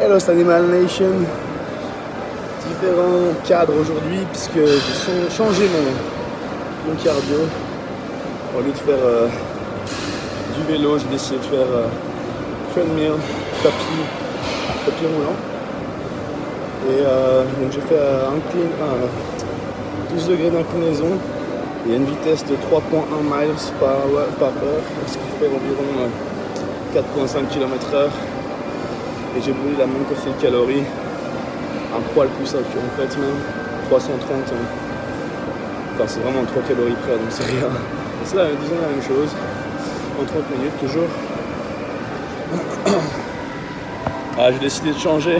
Lost Animal Nation. Différents cadres aujourd'hui puisque j'ai changé mon cardio. Au lieu de faire du vélo, j'ai décidé de faire treadmill, tapis roulant. Et donc j'ai fait 12 degrés d'inclinaison. Il y a une vitesse de 3,1 miles par heure, ce qui fait environ 4,5 km/h. Et j'ai brûlé la même quantité de calories, un poil plus en fait même, 330. Enfin c'est vraiment 3 calories près, donc c'est rien. C'est là, disons la même chose, en 30 minutes toujours. J'ai décidé de changer,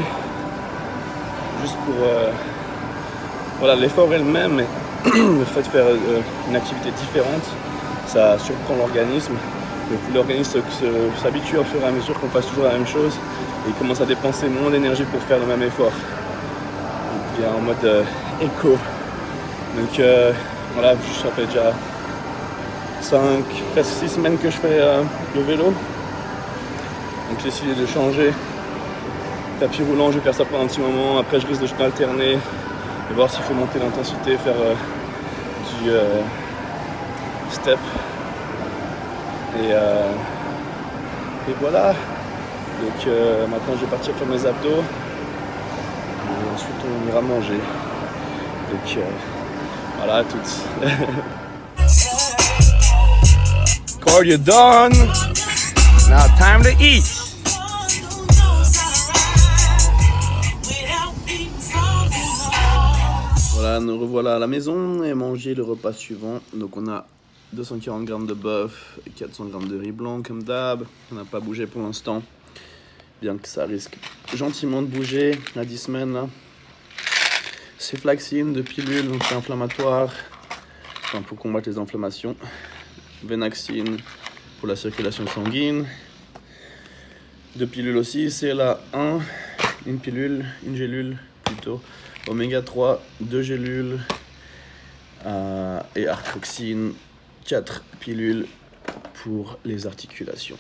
juste pour... voilà, l'effort est le même, mais le fait de faire une activité différente, ça surprend l'organisme. L'organisme s'habitue au fur et à mesure qu'on fasse toujours la même chose et il commence à dépenser moins d'énergie pour faire le même effort. Il est en mode éco. Donc voilà, ça fait déjà 5, presque 6 semaines que je fais le vélo. Donc j'ai décidé de changer. Tapis roulant, je vais faire ça pendant un petit moment. Après je risque de alterner et voir s'il faut monter l'intensité, faire du step. Et voilà. Donc maintenant je vais partir faire mes abdos. Et ensuite on ira manger. Donc voilà à toutes. Cardio done. Now time to eat. Voilà, nous revoilà à la maison et manger le repas suivant. Donc on a 240 g de bœuf et 400 g de riz blanc comme d'hab. On n'a pas bougé pour l'instant, bien que ça risque gentiment de bouger à 10 semaines là. C'est flaxine de pilules anti-inflammatoires, enfin pour combattre les inflammations. Venaxine pour la circulation sanguine. 2 pilules aussi, c'est la 1, une gélule plutôt. Oméga 3, 2 gélules et arthroxine, 4 pilules pour les articulations.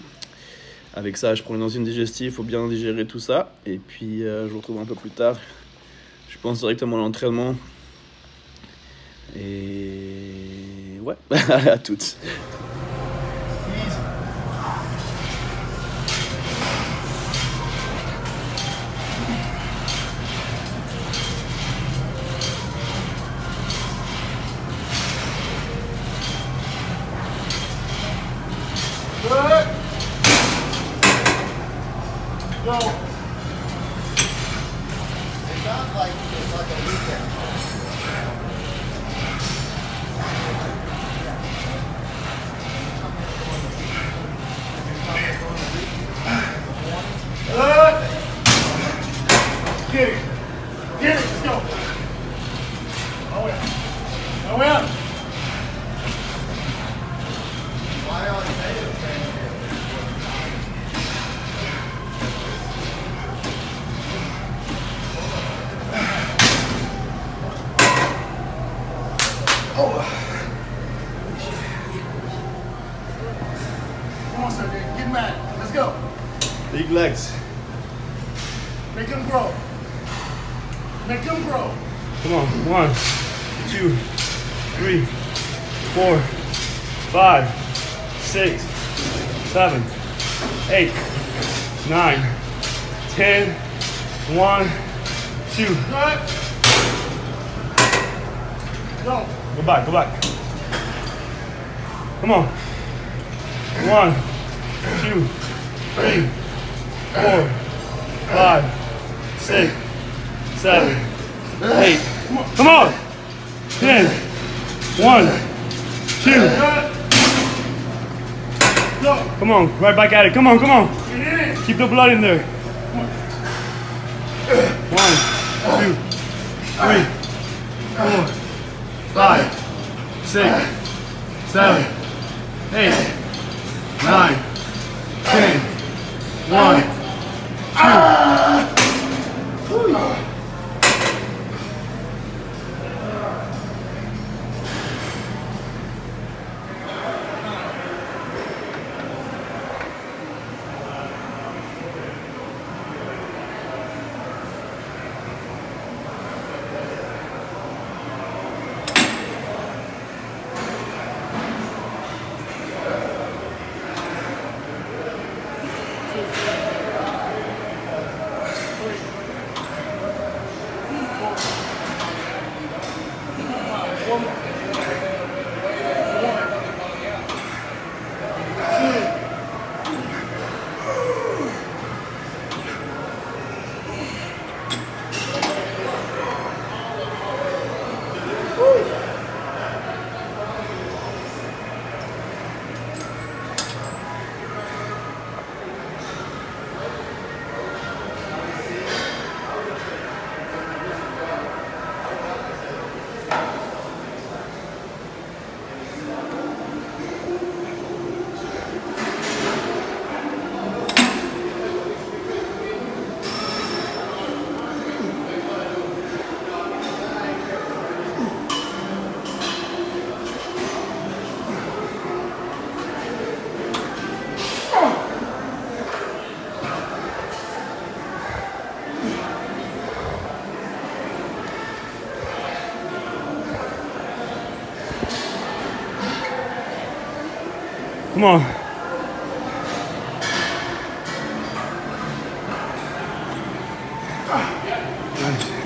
Avec ça, je prends une enzyme digestive, il faut bien digérer tout ça. Et puis, je vous retrouve un peu plus tard. Je pense directement à l'entraînement. Et ouais, à toutes. Go. It sounds like it's like a weekend. Get it. Get it. Let's go. Oh yeah. Oh yeah. Why are they Come on, Sergey. Get mad. Let's go. Big legs. Make them grow. Make them grow. Come on. 1, 2, 3, 4, 5, 6, 7, 8, 9, 10. 1, 2. Good. Go. Go back, go back. Come on. 1, 2, 3, 4, 5, 6, 7, 8. Come on. 10. 1, 2. Go. Come on, right back at it. Come on, come on. Get in. Keep the blood in there. 1, 2, 3, 4, 5, 6, 7, 8, 9, 10. 1, 2. Come on. Nice.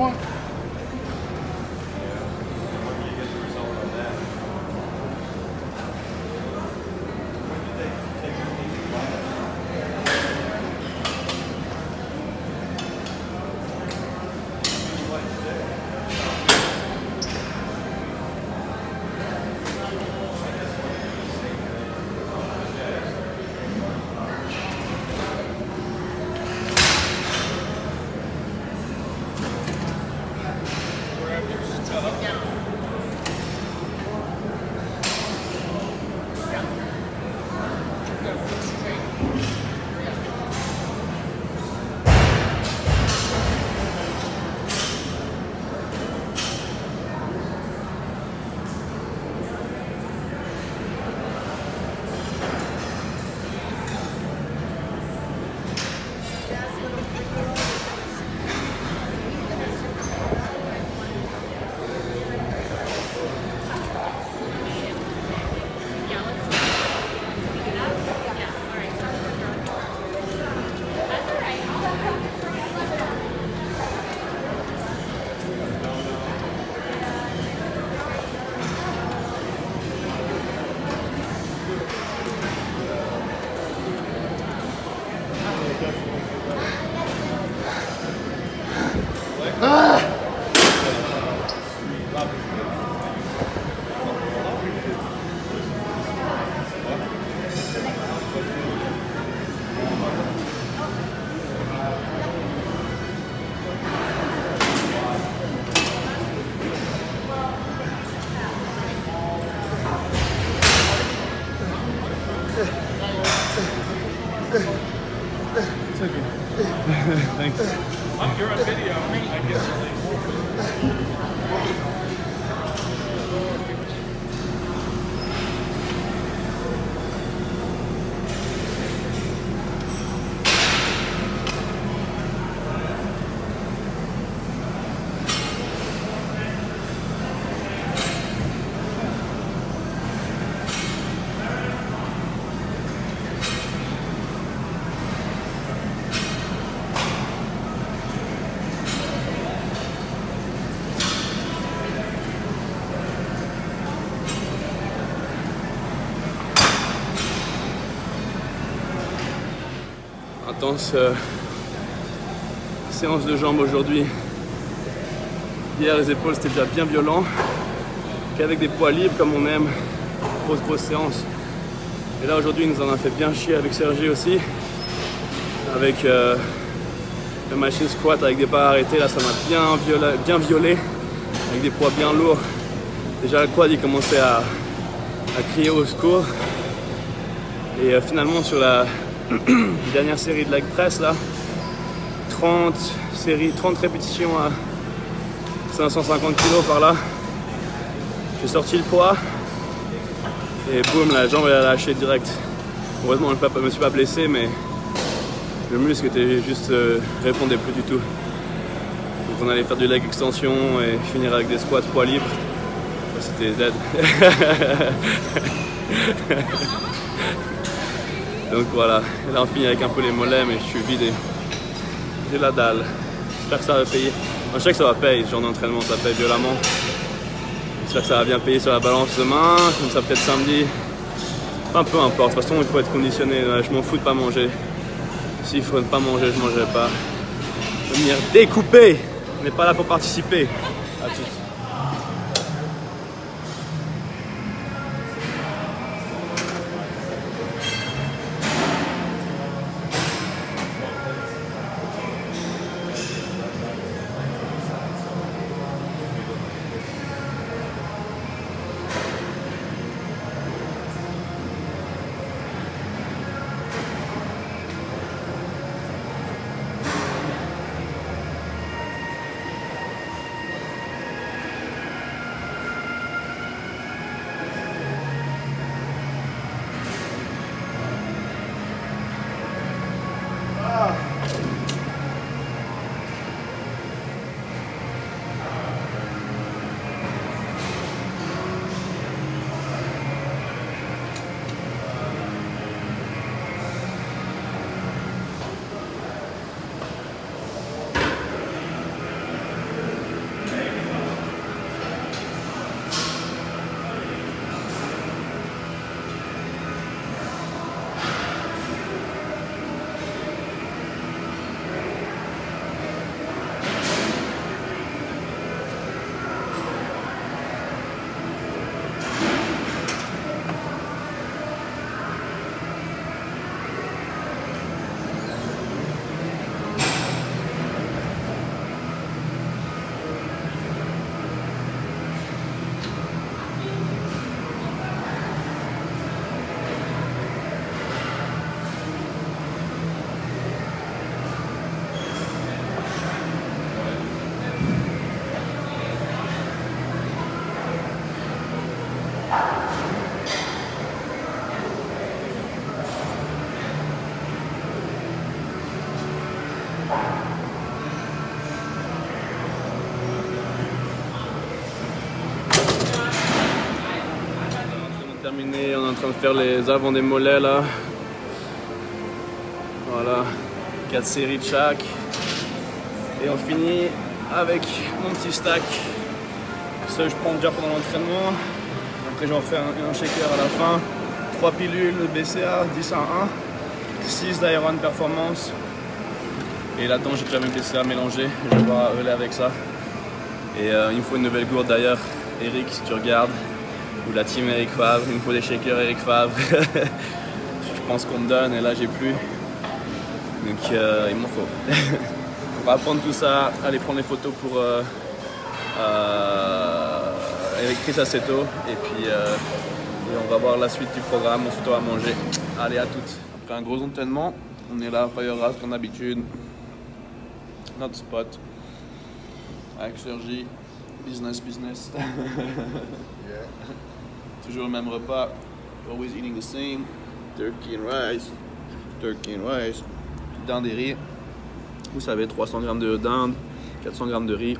strong. It's okay. Thanks. You're on video. I guess. Intense séance de jambes aujourd'hui. Hier les épaules c'était déjà bien violent, qu'avec des poids libres comme on aime, grosse séance. Et là aujourd'hui il nous en a fait bien chier avec Sergi aussi, avec la machine squat avec des pas arrêtés. Là ça m'a bien violé, avec des poids bien lourds. Déjà le quad il commençait à crier au secours. Et finalement sur la dernière série de leg press là, 30 répétitions à 550 kg par là, j'ai sorti le poids et boum, la jambe elle a lâché direct. Heureusement je ne me suis pas blessé, mais le muscle était juste répondait plus du tout. Donc on allait faire du leg extension et finir avec des squats poids libres. C'était dead. Donc voilà, et là on finit avec un peu les mollets, mais je suis vidé. J'ai la dalle. J'espère que ça va payer. Moi, je sais que ça va payer, ce genre d'entraînement, ça paye violemment. J'espère que ça va bien payer sur la balance demain, comme ça peut-être samedi. Enfin, peu importe, de toute façon il faut être conditionné. Je m'en fous de pas manger. S'il faut ne pas manger, je ne mangerai pas. Je vais venir découper, on n'est pas là pour participer. À tout. terminé, on est en train de faire les avant des mollets là. Voilà, 4 séries de chaque. Et on finit avec mon petit stack. Ça je prends déjà pendant l'entraînement. Après j'en refais un shaker à la fin. 3 pilules de BCA, 10 à 1. 6 d'Iron Performance. Et là-dedans j'ai déjà mes BCA mélangés. Je vais boire un relais avec ça. Et il me faut une nouvelle gourde d'ailleurs. Eric, si tu regardes. Ou la team Eric Favre. Il me faut des shakers Eric Favre. Je pense qu'on me donne et là j'ai plus. Donc il m'en faut. On va prendre tout ça, aller prendre les photos pour avec Chris Aceto et puis on va voir la suite du programme, ensuite on va manger. Allez, à toutes. Après un gros entraînement, on est là, Fire Ras comme d'habitude. Notre spot. Avec Sergi, business. Yeah. Toujours le même repas. Always eating the same. Turkey and rice. Dinde et riz. Vous savez, 300 g de dinde, 400 g de riz.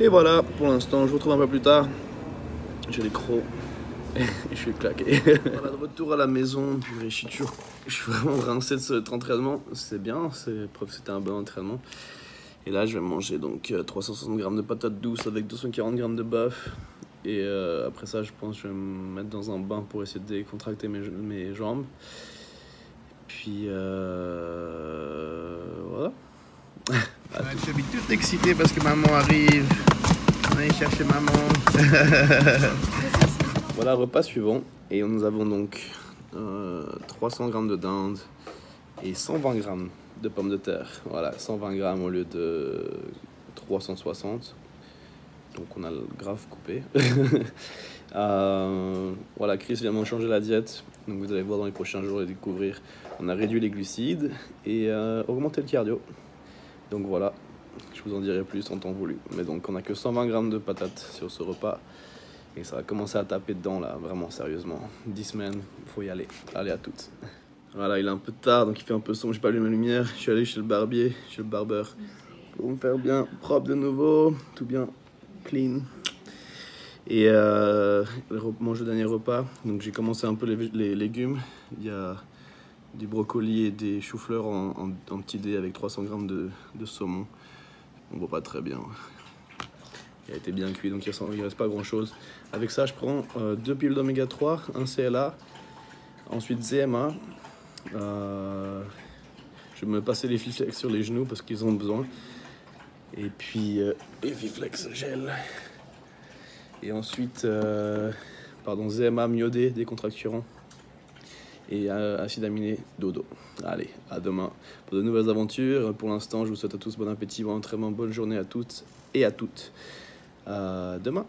Et voilà, pour l'instant, je vous retrouve un peu plus tard. J'ai les crocs et je suis claqué. Voilà, de retour à la maison. Je suis vraiment rincé de cet entraînement. C'est bien, c'était un bon entraînement. Et là, je vais manger donc 360 g de patates douces avec 240 g de bœuf. Et après ça, je pense que je vais me mettre dans un bain pour essayer de décontracter mes jambes. Puis voilà. Je suis tout excité parce que maman arrive. On va aller chercher maman. Voilà, repas suivant. Et nous avons donc 300 g de dinde et 120 g de pommes de terre. Voilà, 120 g au lieu de 360. Donc on a le grave coupé. Voilà, Chris vient de changer la diète. Donc vous allez voir dans les prochains jours et découvrir. On a réduit les glucides et augmenté le cardio. Donc voilà, je vous en dirai plus en temps voulu. Mais donc on a que 120 g de patates sur ce repas. Et ça va commencer à taper dedans là, vraiment sérieusement. 10 semaines, faut y aller. Allez, à toutes. Voilà, il est un peu tard, donc il fait un peu sombre, j'ai pas allumé ma lumière. Je suis allé chez le barbier, chez le barbeur. Pour me faire bien propre de nouveau, tout bien clean. Et manger le dernier repas. Donc j'ai commencé un peu les légumes. Il y a du brocoli et des choux-fleurs en petit dé avec 300 g de saumon. On voit pas très bien. Il a été bien cuit, donc il reste pas grand chose. Avec ça, je prends 2 pilules d'oméga 3, un CLA, ensuite ZMA. Je vais me passer les Fiflex sur les genoux parce qu'ils ont besoin. Et puis les Fiflex gel. Et ensuite, ZMA myodé décontracturant. Et acide aminé dodo. Allez, à demain pour de nouvelles aventures. Pour l'instant, je vous souhaite à tous bon appétit, bon entraînement, bonne journée à toutes et à toutes. Demain.